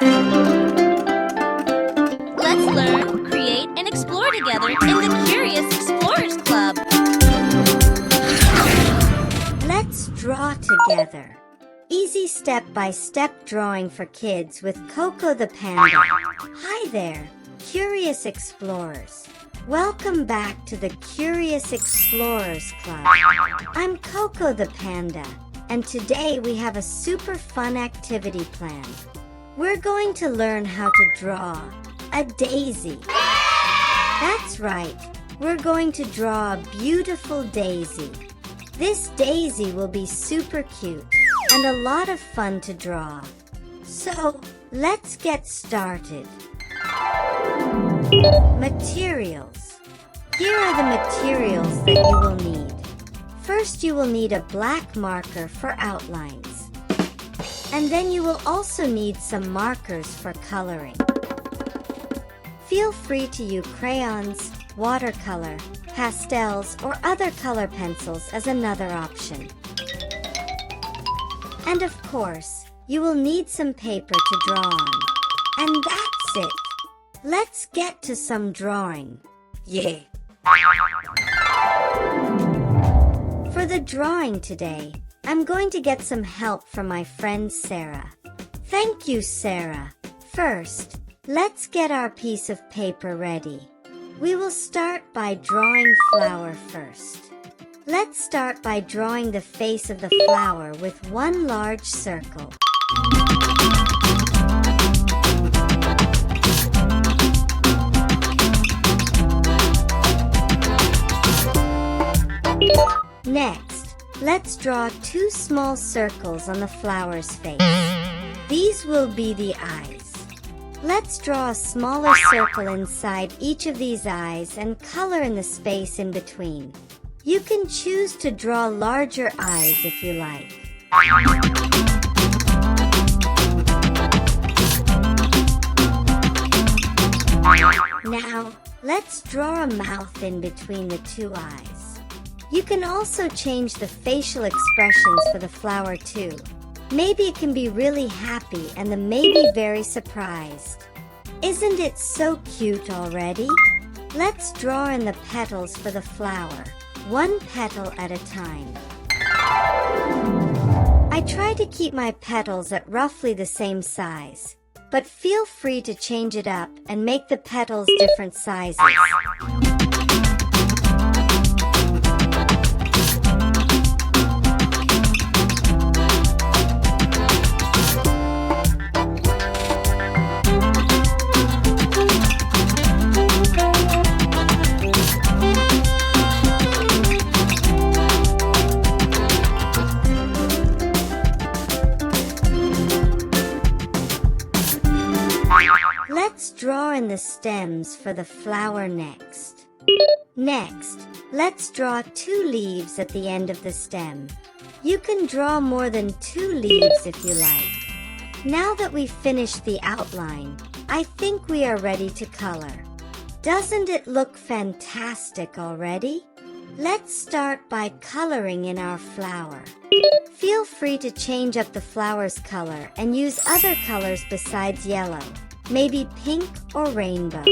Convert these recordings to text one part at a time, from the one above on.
Let's learn, create, and explore together in the Curious Explorers Club. Let's draw together. Easy step-by-step drawing for kids with Coco the Panda. Hi there, Curious Explorers. Welcome back to the Curious Explorers Club. I'm Coco the Panda, and today we have a super fun activity planned. We're going to learn how to draw a daisy. That's right, we're going to draw a beautiful daisy. This daisy will be super cute and a lot of fun to draw. So, let's get started. Materials. Here are the materials that you will need. First, you will need a black marker for outlines. And then you will also need some markers for coloring. Feel free to use crayons, watercolor, pastels, or other color pencils as another option. And of course, you will need some paper to draw on. And that's it. Let's get to some drawing. Yeah! For the drawing today, I'm going to get some help from my friend Sarah. Thank you, Sarah. First, let's get our piece of paper ready. We will start by drawing flower first. Let's start by drawing the face of the flower with one large circle. Next, let's draw two small circles on the flower's face. These will be the eyes. Let's draw a smaller circle inside each of these eyes and color in the space in between. You can choose to draw larger eyes if you like. Now, let's draw a mouth in between the two eyes. You can also change the facial expressions for the flower too. Maybe it can be really happy and then maybe very surprised. Isn't it so cute already? Let's draw in the petals for the flower, one petal at a time. I try to keep my petals at roughly the same size, but feel free to change it up and make the petals different sizes. Let's draw in the stems for the flower next. Next, let's draw two leaves at the end of the stem. You can draw more than two leaves if you like. Now that we've finished the outline, I think we are ready to color. Doesn't it look fantastic already? Let's start by coloring in our flower. Feel free to change up the flower's color and use other colors besides yellow. Maybe pink or rainbow.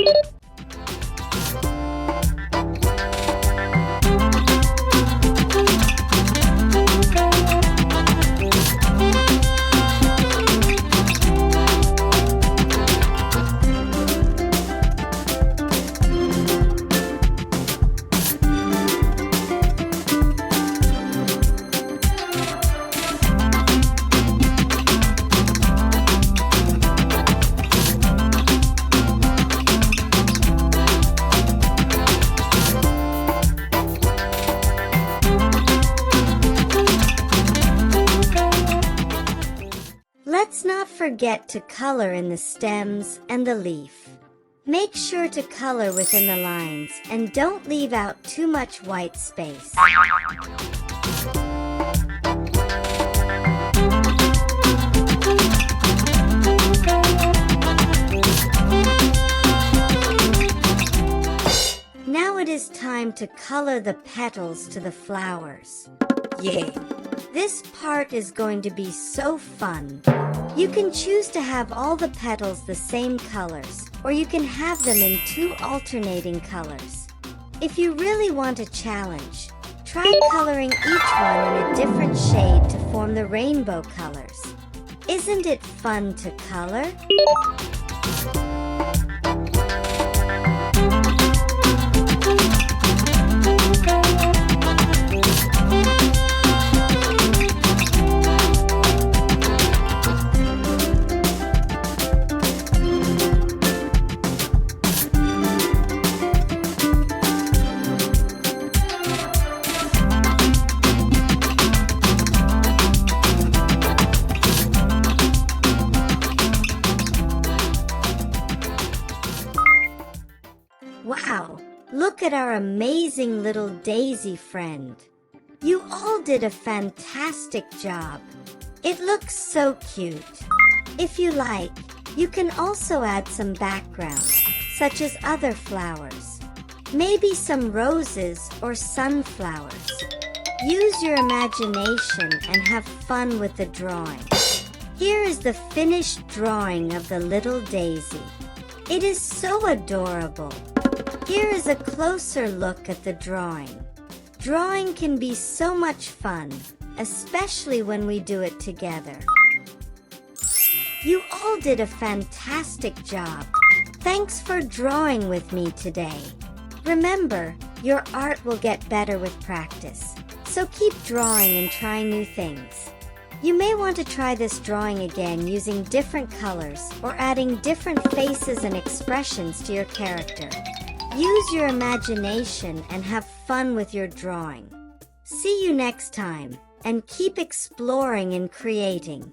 Let's not forget to color in the stems and the leaf. Make sure to color within the lines and don't leave out too much white space. Now it is time to color the petals to the flowers. Yeah! This part is going to be so fun. You can choose to have all the petals the same colors, or you can have them in 2 alternating colors. If you really want a challenge, try coloring each one in a different shade to form the rainbow colors. Isn't it fun to color? Wow, look at our amazing little daisy friend. You all did a fantastic job. It looks so cute. If you like, you can also add some background, such as other flowers. Maybe some roses or sunflowers. Use your imagination and have fun with the drawing. Here is the finished drawing of the little daisy. It is so adorable. Here is a closer look at the drawing. Drawing can be so much fun, especially when we do it together. You all did a fantastic job. Thanks for drawing with me today. Remember, your art will get better with practice, so keep drawing and try new things. You may want to try this drawing again using different colors or adding different faces and expressions to your character. Use your imagination and have fun with your drawing. See you next time, and keep exploring and creating.